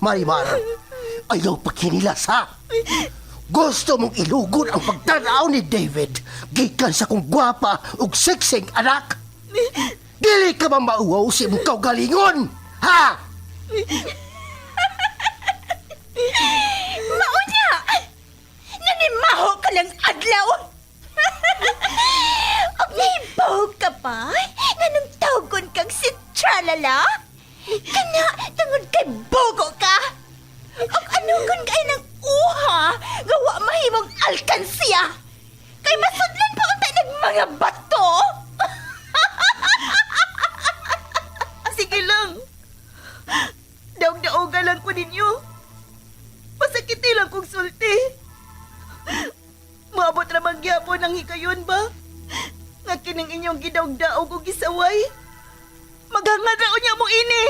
Marimar, ayaw pagkinilas ha. Gusto mong ilugod ang pagtanaw ni David gikan sa kong gwapa ug siksing anak. Dili ka ba mauwaw si mong kaugalingon, ha? Mauna! Nanimaho ka ng adlaw! Og nahibaw ka pa? Nga nung tawgon kang si Tralala? Kana, tungod kay bogo ka? Og ano kung kay ng uha, gawa mahimong alkansiya? Kay masudlan pa unta ng mga bato? Sige lang. Daog-daoga lang ko ninyo. Masakiti lang kong sulti. Maabot ramang gyapon ang hikayon ba? Nga kining inyong gidaog-daog o gisaway. Maghangad raon niya mo ini.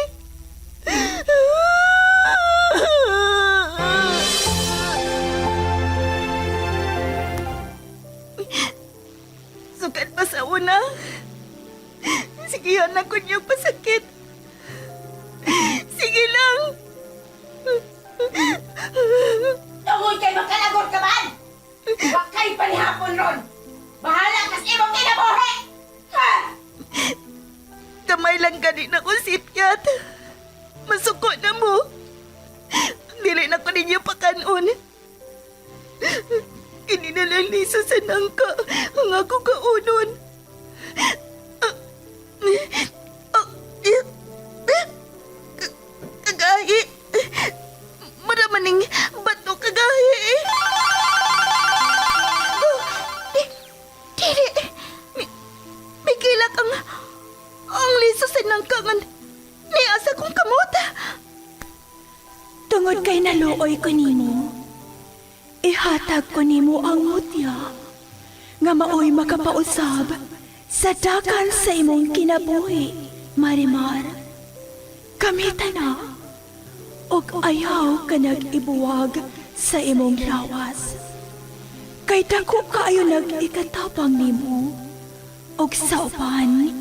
Sukat pa sa una. Sigihan na ko niyong pasakit. Sige lang. Tungod kay makalagor ka man! Huwag kayo panihapon ron! Bahala kas imong kinabuhi! Ha! Kamay lang gani na ko sipyat. Masuko na mo. Dili na ko ninyo pakanon. Ini na lang liso sa nangka ang ako kaunon. Kagahi. Maramaning bato kagahi. Dili. May kilak ang liso sa nangkangan ni asa kong kamot. Tungod kay naluoy ko nimo, ihatag ko nimo ang mutya nga maoy makapausab sa dagan sa imong kinabuhi, Marimar. Kamita na, og ayaw ka nag-ibuwag sa imong lawas. Kay dako kaayo nag-ikatapang nimo, og sa uban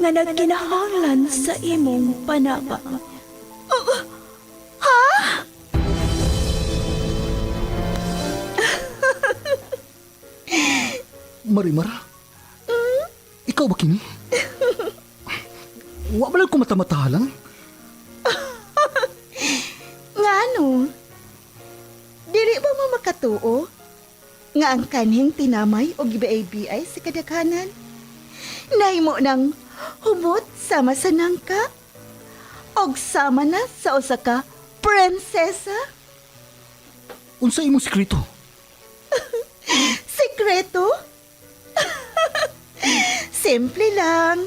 nga nagkinahanglan sa imong panaba. Marimar? Ikaw ba kini? Wa ba lang ko mata-matahalang? Ngano? Dili ba mo makatuo? Nga ang kanhing tinamay o gibaay-biay sa kadaghanan? Nahimo ng humot sama sa nangka? Og sama na sa usa ka prinsesa? Unsa imong sekreto? Sekreto? Simple lang.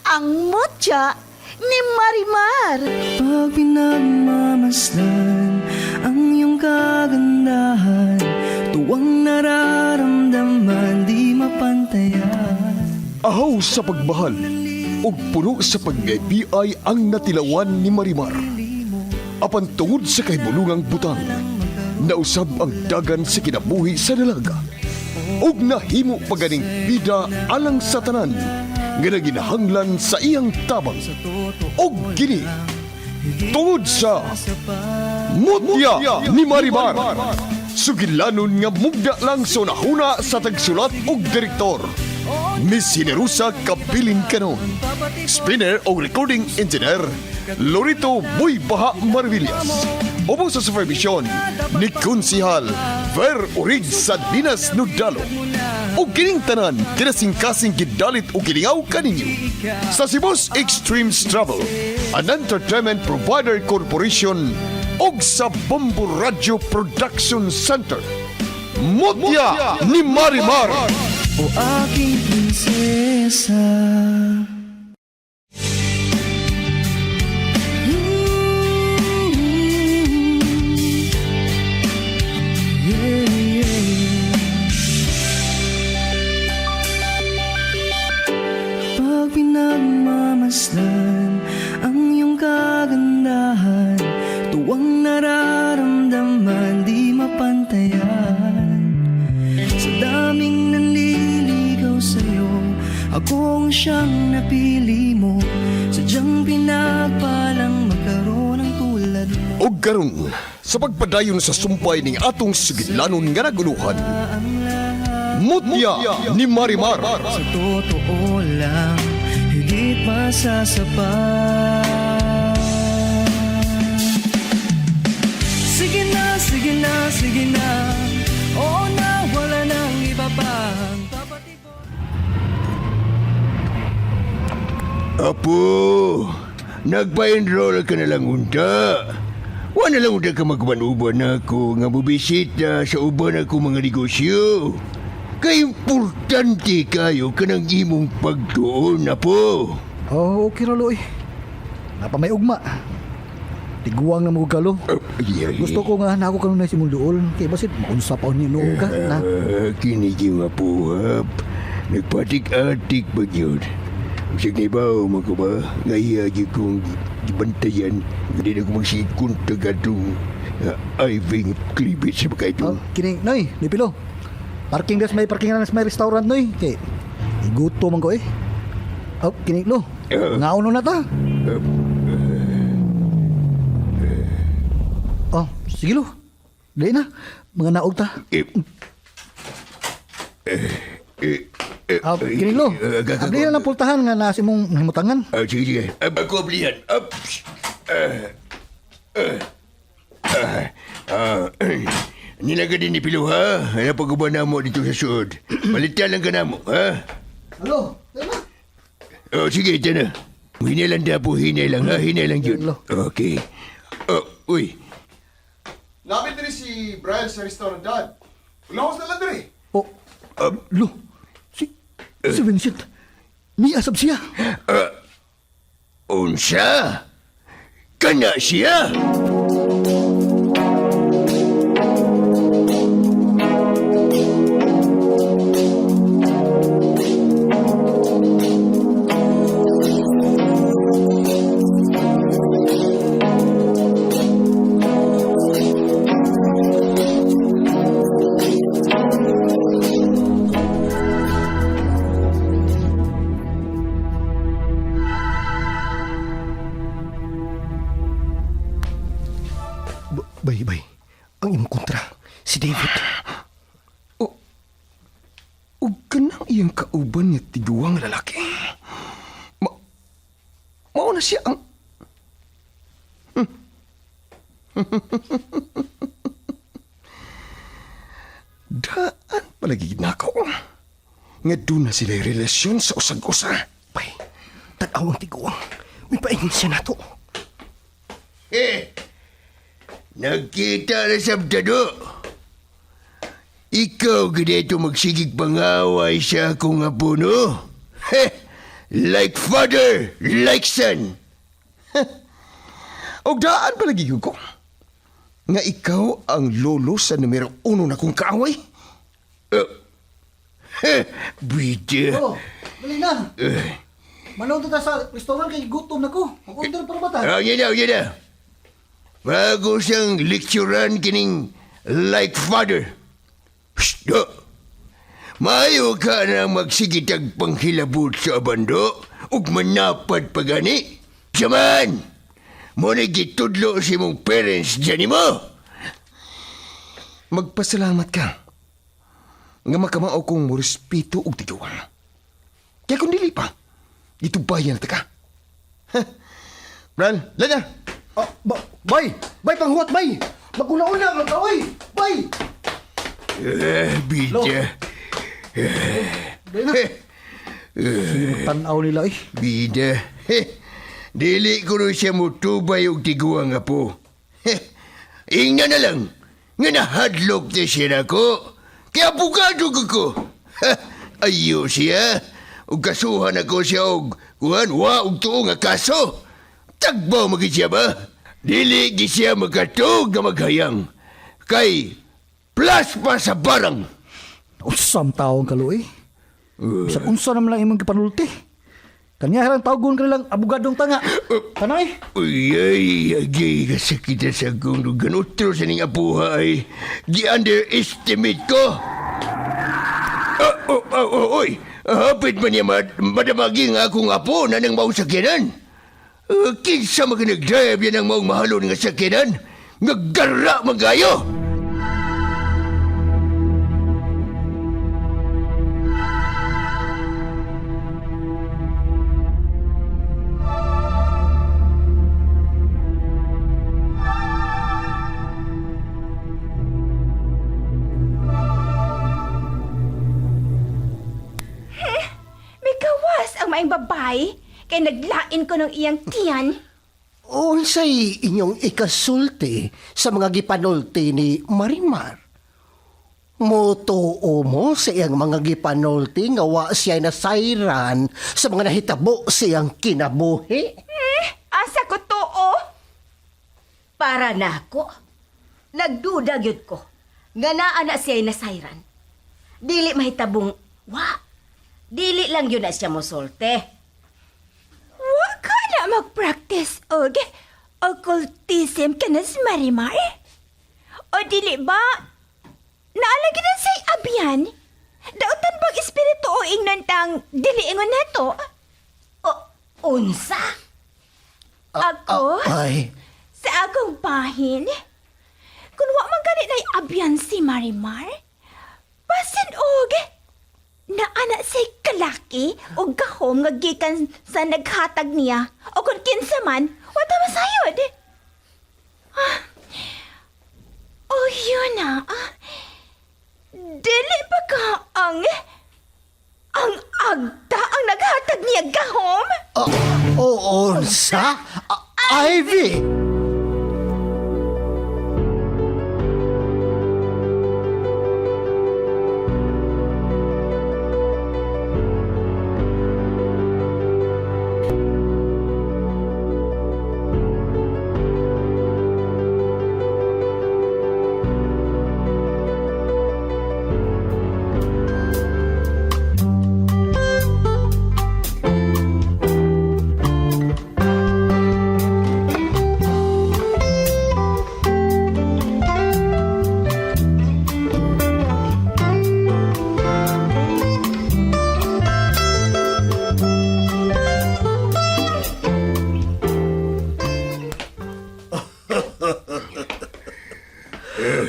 Ang mutya ni Marimar. Pag pinagmamasdan ang iyong kagandahan, tuwang nararamdaman di mapantayan. Ahaw sa pagmahal ug puno sa pag-ibigay ang natilawan ni Marimar. Apan tungod sa kahibulungang butang, nausab ang dagan sa kinabuhi sa dalaga. Ug nahimo paganing bida alang sa tanan nga naginahanglan sa iyang tabang. Og kini tungod sa mutya ni Marimar. Sugilanon nga mugda lang sa nahuna sa tagsulat ug direktor. Miss Generosa Kabilin Canon. Spinner o recording engineer Lorito Boy Baha Marvillas. Obo sa supervision ni Konsihal Ver Urig sa Dinas Nudalo. O kining tanan kinasing-kasing gidalit o kiningaw kaninyo sa Cebu's Extreme Travel, an entertainment provider corporation og sa Bombo Radio Production Center. Mutya ni Marimar. O aking prinsesa. Pag pinagmamasdan ang iyong kagandahan, tuwang nararamdaman di mapantayan. Sa daming nanliligaw sa'yo, akong siyang napili mo. Sadyang pinagpalang magkaroon ng tulad mo. O garon, sa pagpadayon sa sumpay ning atong sigilanon nga naguluhan, Mutya ni Marimar. Sa totoo lang, higit masasapat. Sige na, sige na, sige na. Oo na, wala nang iba pa. Dapat Apo, nagpa-enroll ka na lang unta. Wala lang unta ka magmanuban ako nga mubisita sa uban ako mga negosyo. Kay importante kayo ka ng imong pagtuon, Apo. Oh, okay ralo eh. Napamay ugma. Tiguang na mo galo. Gusto ko nga na ako kanunay si Mulduol. Kaya basit maunsa pa ni noong ka na. Kinigi nga po, hap. Nagpatik-atik ba yun? Usag na ibaw, mga ba? Ngayagi kong dibantayan. Hindi na ko magsikon tagatong Iving Cleavage sa mga ito. Oh, kini, noy, Lipilo. Parking des may parking na may restaurant noy. Kay iguto man ko eh. Oh, kini lo. Ngauno na ta. Oh, sige lo. Dili na. Mga naog ta. Kini lo. Abli na pultahan nga nasi mong himutangan. Sige, sige. Ako ablihan. Nilaga din ni Pilo, ha? Ano pag-uban na mo dito sa suod? Palitan lang ka na mo, ha? Hello. Tama. Oh, sige, ito na. Hinay lang dapo, hinay lang, ha? Hinay lang yun. Okay. Oh, uy. Lapit din si Brian sa restaurant, Dad. Ulahos na lang din eh. Oh, lo. Si Vincent. Ni asab siya. Unsa? Kana siya? Bay, ang imong kontra, si David. O ganang iyang kauban niya tiguang lalaki. Mauna siya ang... Daan palagi nakaw. Nga doon na sila relasyon sa usag-usa. Bay, tag-aw ang tiguang. May paingin siya na to. Nagkita na sa abdado. Ikaw ganito magsigig pangaway sa akong apo, no? Like father, like son. O daan palagi ko. Nga ikaw ang lolo sa numero 1 na kong kaaway. Bida. Oh, dali na. Manaw ta sa restaurant kay gutom na ko. Mag-order para ba ta? Yan na. Bago siyang lecturean kining like father. Shh! Maayo ka na magsigitag panghilabot sa abando ug manapad pagani. Saman! Mo na gitudlo si mong parents dyan mo. Magpasalamat ka. Nga makamao kong morespeto og tiguan. Kaya kung dili pa, itubayan na ta ka. Bran, lanya! Bay, panghuwat, bay. Maguna-una ang kaway, bay. Bida. Dali na. Tanaw nila eh. Bida. Dili ko rin siya mutubay og tiguang apo. Ingna na lang. Nga nahadlok na siya nako. Kaya bugado ko. Ayo siya. Ug kasuhan ako siya og kuhan wa og tuo nga kaso. Tagbaw magid siya ba? Dili gi siya magkatog nga maghayang. Kay plus pa sa barang. Usam taong kalo eh. Bisa unsa naman lang imong gipanulti. Kanya harang tawgon ka nilang abogadong tanga. Tanay. Uy, agay kasakit sa kong lugan. Utro sa ning apuha ay gi-underestimate ko. Oy, hapit man niya madamagi nga akong apo na nang mausakyanan. Kinsa maginag-drive yan ang maong mahalon nga sakinan? Nagdara magayo! May gawas ang maing babae, kay naglain ko ng iyang tiyan. Unsay inyong ikasulti sa mga gipanulti ni Marimar? Motuo mo sa iyang mga gipanulti nga wa siya nasayran sa mga nahitabo siyang kinabuhi? Asa ko too? Para nako. Nagduda gyud ko. Nga naa na siya nasayran. Dili mahitabong wa. Dili lang yun na siya mosolte. Wa ka na mag-practice og occultism ka na si Marimar? O dili ba? Naalagi na siya'y abyan? Dautan bang espiritu o ingnan tang dili ingon na to? O, unsa? Ako? Ay, Sa akong bahin? Kung wa man gani na'y abyan si Marimar, basin og naana si kalaki o gahom nga gikan sa naghatag niya o kung kinsa man, wata masayod. Oh, yun na. Dili ba ka ang agda ang naghatag niya gahom? unsa? Ivy!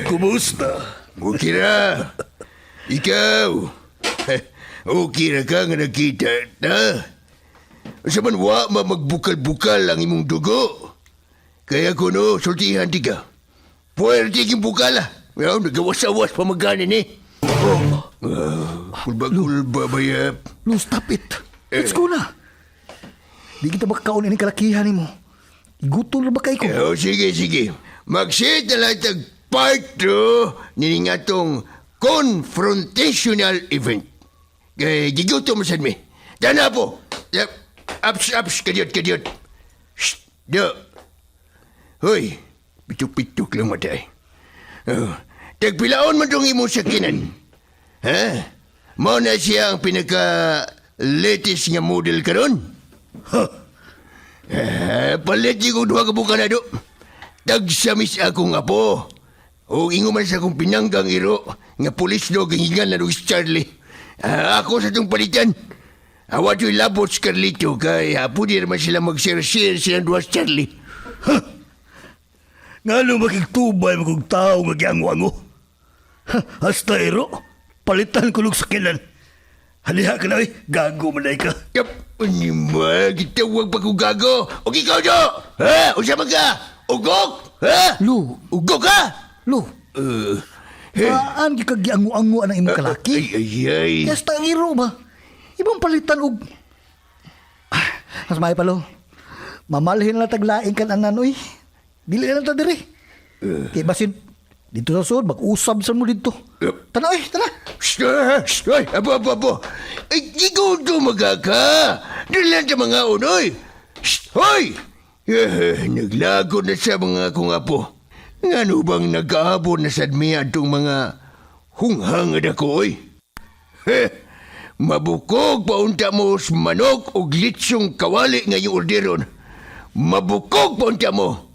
Kumusta? Okay na. Ikaw. Okay na ka nga nakita na. Sa man wa magbukal-bukal ang imong dugo. Kaya ko no, sultihan di ka. Puwerte kong bukala. Nagawas-awas pa maganin eh. Kulba-kulba bayap. Lu, stop it. Let's go na. Di kita makakaon ini kalakihan ni mo. Igutol na ba kayo ko? Sige. Mag-set na lang tag part 2 nini nga tong confrontational event. Gigutom mo sad mi. Dana po. Ups, kadyot. Shh, do. Hoy, pituk-pituk lang matay. Tagpilaon man dong imong sakinan. Ha? Mao na siya ang pinaka-latest nga model karon. Palit ko duha ka buka na do. Tagsamis akong apo. O ingo man sa akong pinanggang iro nga pulis do gingan na do si Charlie. Ako sa itong palitan. Awa to'y labot si Carlito kay hapo di naman sila mag-share-share silang duha si Charlie. Nga nung makigtubay mo kong tao nga giango-ango. Hasta ero, palitan ko sa kilan. Haliha ka na gago man ka. Yap, anima, gitawag pa ko gago. O ikaw do! Ha? O siya ka? Ugok? Ha? Lu. Ugok ka? Lu, saan di ka giango-ango ang imong kalaki? Ay. Yes, tangiro ba? Ibang palitan og... Mas may palo. Mamalhin na taglaing kan anan, uy. Dili na ta dire. Kay basin, dito sa sud, mag-usab sa mo dito. Tana, uy, tana. Ay, abo. Ay, ikaw do magaka. Dalan sa mga unoy. Hoy! Naglago na sa mga kong apo. Nga bang nag-aabon na sad mi atong mga hunghangad ako, oy? Mabukog pa unta mo sa manok o glitsong kawali nga yung orderon. Mabukog pa unta mo.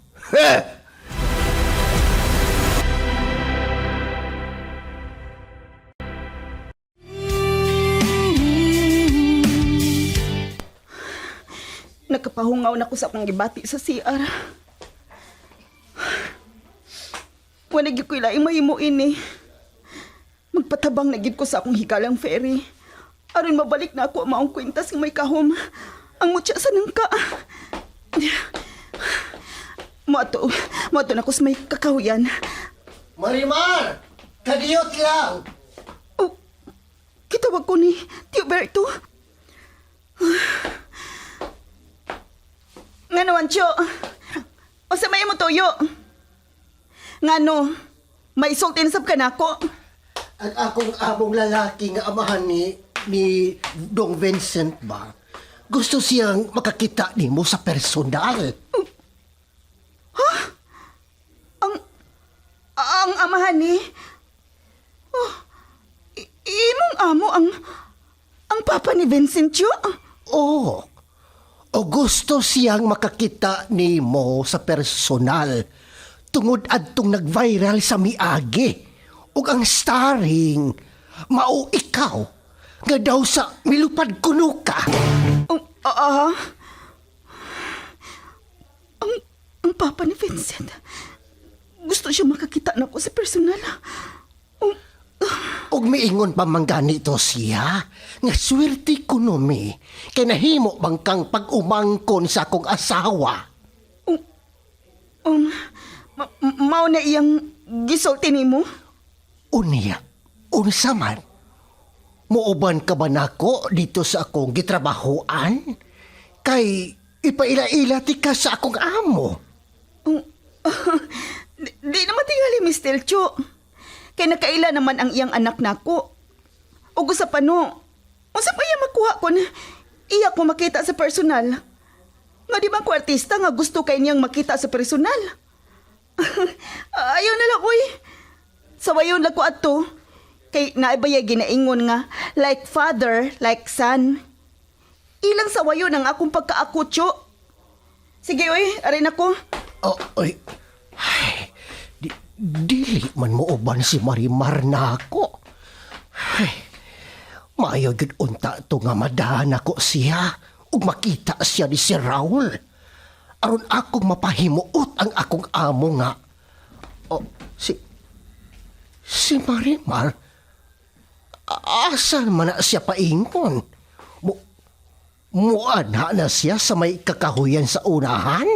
Napahungaw na ko sa akong gibati sa CR. Wala gyud ko ilaing mahimo ini. Magpatabang na gyud ko sa akong hikalang ferry. Aron mabalik na ako ang maong kwintas ng may kahom. Ang mutya sa nangka. Moato na ko sa may kakahuyan. Marimar! Kadiyot lang! Oh, kitawag ko ni Tio Berto. Ngano, Ancho? O sa may mo toyo? Ngano, may sultin sab ka nako? Ang akong among lalaki nga amahan ni Dong Vincent ba? Gusto siyang makakita nimo sa personal. Ang amahan ni... Oh, imong amo ang papa ni Vincentio? Oo. O gusto siyang makakita nimo sa personal tungod adtong nag-viral sa miagi. Ug ang starring mao ikaw nga daw sa milupad kuno ka. Ang papa ni Vincent. Gusto siya makakita na ko sa personal. Ug miingon pa man ganito siya nga swerte kuno mi kay nahimo bang kang pag-umangkon sa akong asawa. Mao na iyang gisulti nimo? Unya, unsa man? Muuban ka ba nako dito sa akong gitrabahoan? Kay ipaila-ila ti ka sa akong amo. Di na matingali, Miss Telcho. Kay nakaila naman ang iyang anak nako. Ug sa pano, unsa pa iya makuha ko na iya ko makita sa personal? Nga di ba ko artista nga gusto kay niyang makita sa personal? Ayaw na lang, uy. Sawayon lang ko ato. Kay naibaya ginaingon nga, like father, like son. Ilang sawayon ang akong pagkaakutyo. Sige, uy, arin ako. Ay, dili man mo uban si Marimar na ako. Ay, maayo gid unta to nga madahan ako siya ug makita siya ni si Raul. Aron akong mapahimuot ang akong amo nga. Si Marimar, asa man na siya paingon? Muana na siya sa may kakahuyan sa unahan?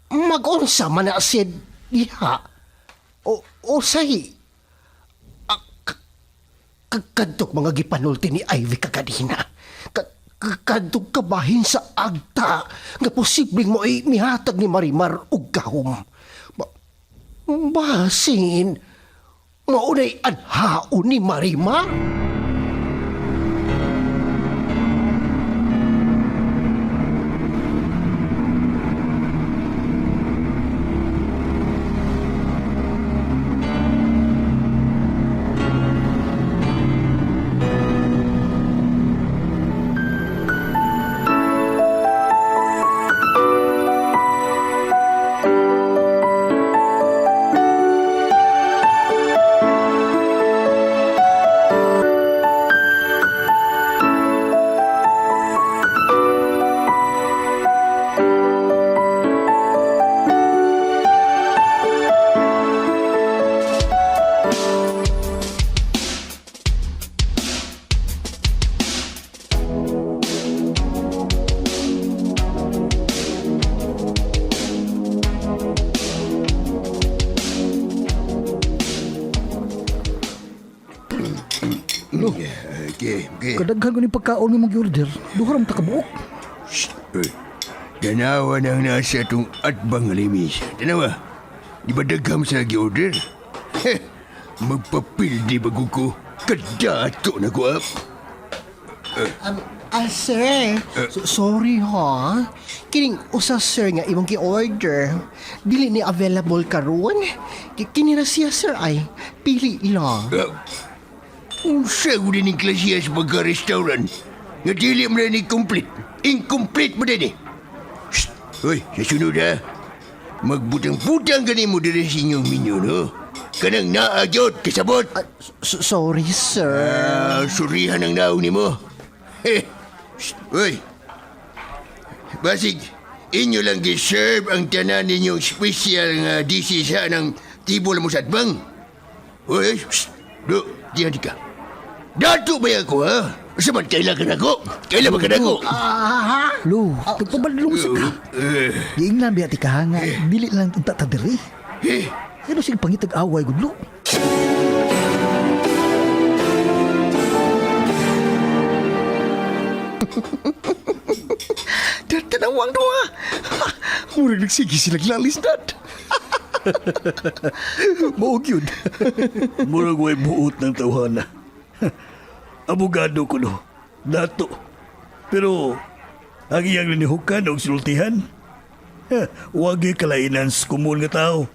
Mag-unsa man na siya diha? O say, kadtog mga gipanulti ni Ivy kagadina. Kadtog kabahin sa agta nga posibleng mo ay mihatag ni Marimar og gahom. Basin, maunay anhaon ni Marimar? Okay. Kadaghan ko ni pagkaon mo mag-order. Duha ram ta kabuok. Tanawa nang nasa itong atbang limis. Tanawa, di ba dagham sa nag-order? Magpapildi bago ko. Kadato na ko, Sir, sorry ha. Kining usa sir nga imong gi-order. Dili ni available karon. Kini na siya sir ay pili lang. Unsa ko din yung klasiya sa pagka-restaurant? Nga dili mo na ni complete. Incomplete mo din eh. Shh! Hoy, sa sunod ha. Magbutang-butang ganin mo din sa inyong menu, no? Kanang naagyot, kasabot. Sorry sir. Surihan ang naon ni mo. Hoy, Basig, inyo lang giserve ang tanan ninyong special nga DC sa ng tibol mo sa atbang. Uy, shh, do, diyan di ka. Dato ba ako, ha? Saman, kailangan ako? Kailangan ako? Lo, tagpabadlong sa ka. Giingnan biya ti kahanga, dili lang tunta ta diri. Eh, Ano sige pangitag away gudlo? tanawang doa. Murag nagsige silang lalis, Dad. Maog yun. Murag way buot ng tawhana. Abogado ko no. Dato. Pero, ang iyang linihukan o sultihan, wagi kalainan sa kumun nga tao.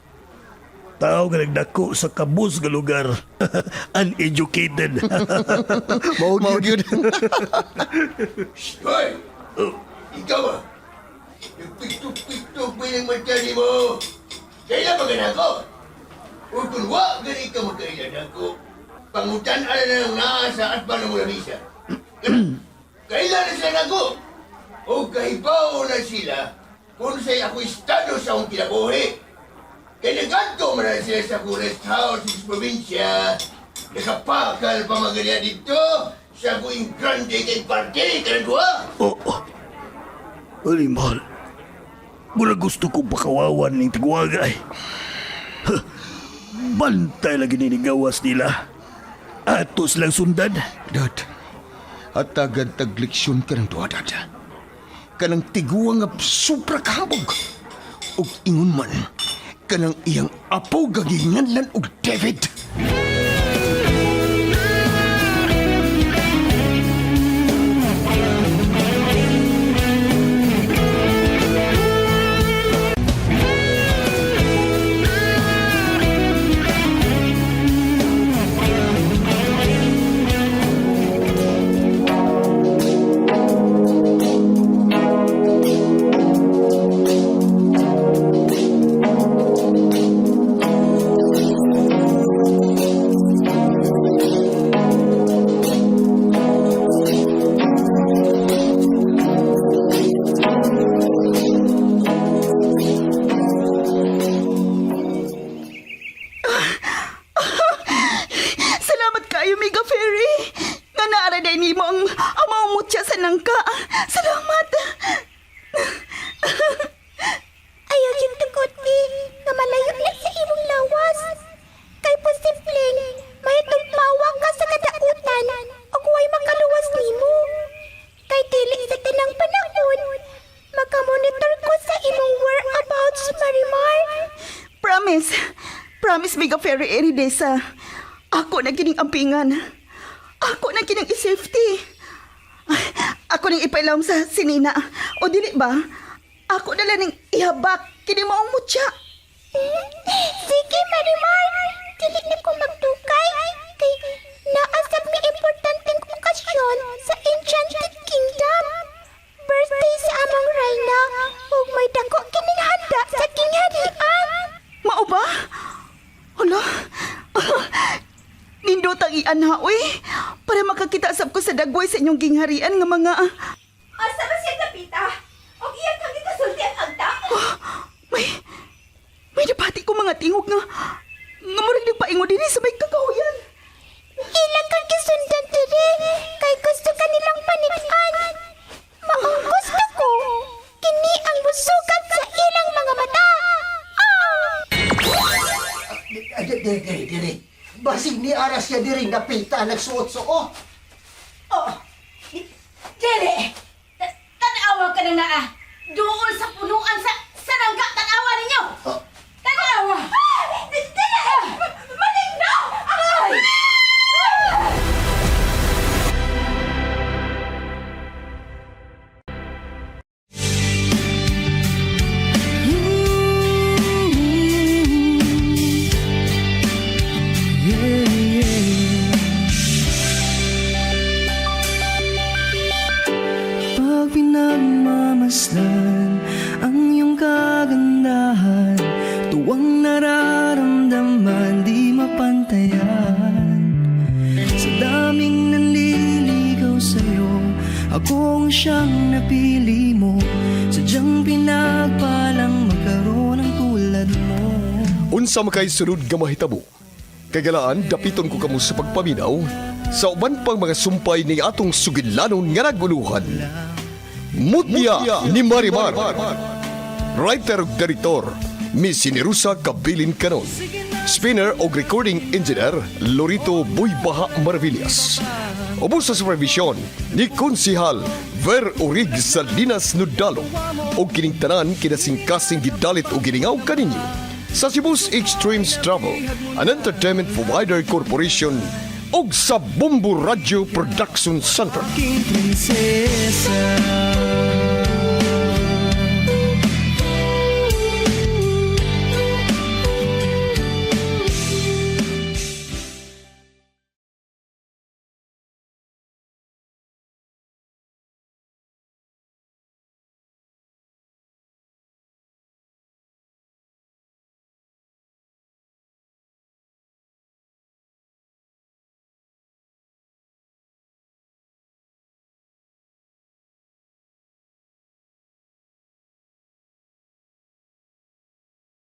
Tao nga nagdako sa kabus nga lugar. Uneducated. Maog yun. Hoy! Ikaw ah! Nagpiktok-piktok ba yung mata ni mo? Kailan ba ganun ako? O kung wa, ganun ka magkailan ako. Pangutan-ala na ng naasa at paano mo labisa. Kailan na sila ako? O kahibaw na sila kung sa'y ako estado sa akong kinabuhi. Kaya nagkanto man na sila sa akong rest house sa probinsya. Nakapakal pa mga dito sa akong grande kay party. Kanang ko ah! Oo. Ay, mahal. Mula gusto kong pakawawan ng tigwagay. Bantay lagi ninigawas nila. Atos lang sundan. Dad, at agad tagleksyon ka ng tuwa, Dad. Kanang tiguang nga supra kahabog. O ingon man, kanang iyang apo gaginganlan og David. Salamat kayo, Mega Fairy. Nga naaraday ni mo ang maumutya sa nangka. Salamat. Ayaw yung tugot ni nga malayo lang sa imong lawas. Kay posibleng may tulpawang ka sa kadautan o huwag makaluwas nimo. Kay dili sa tanang panahon, makamonitor ko sa imong whereabouts, Marimar. Promise. Promise, Mega Fairy Eridesa. Ako na kining ampingan. Ako na kining i-safety. Ako nang ipailaw sa sinina. O dili ba? Ako na lang ihabak kining maong mutya. Sige, Marimar. Dili na ko magdukay. Kay naasap may importanteng okasyon sa Enchanted Kingdom. Birthday sa among Reyna. Ug may dako kining handa sa kingharian. Mao ba? Hala? Nindot ang ianha, uy. Para makakita sab ko sa dagway sa inyong gingharian nga mga... Asa ba siya kapita? O iyan kang ikasultian ang tao? May napati ko mga tingog nga marag nagpaingo din sa may kakahuyan. Ilang kang kisundan diri. Kay gusto ka nilang panitaan. Maong gusto ko. Kini ang musukat sa ilang mga mata. Diri. Basig ni aras siya diri napita nagsuot-suot. Dili! Tanawa ka na nga ah! Doon sa punuan sa nangka, tanawa ninyo! Tanawa! Dili! Maling na! Ay! Pag pinagmamasdan ang iyong kagandahan, tuwang nararamdaman di mapantayan. Sa daming nanliligaw sa'yo, ako ang siyang napili mo. Sa unsa makay sunod nga mahitabo. Kagalaan, dapiton ko kamo sa pagpaminaw sa uban pang mga sumpay ni atong sugilanon nga naguluhan. Mutya ni Marimar. Writer ug director, Miss Sinerusa Kabilin Canon. Spinner o recording engineer, Lorito Buybaha Maravillas. Ubos sa supervision ni Konsihal Ver Orig Salinas Nudalo o kining tanan kinasingkasing gidalit o giningaw kaninyo sa Cebu's Extremes Travel, an entertainment provider corporation og sa Bombo Radio Production Center. King prinsesa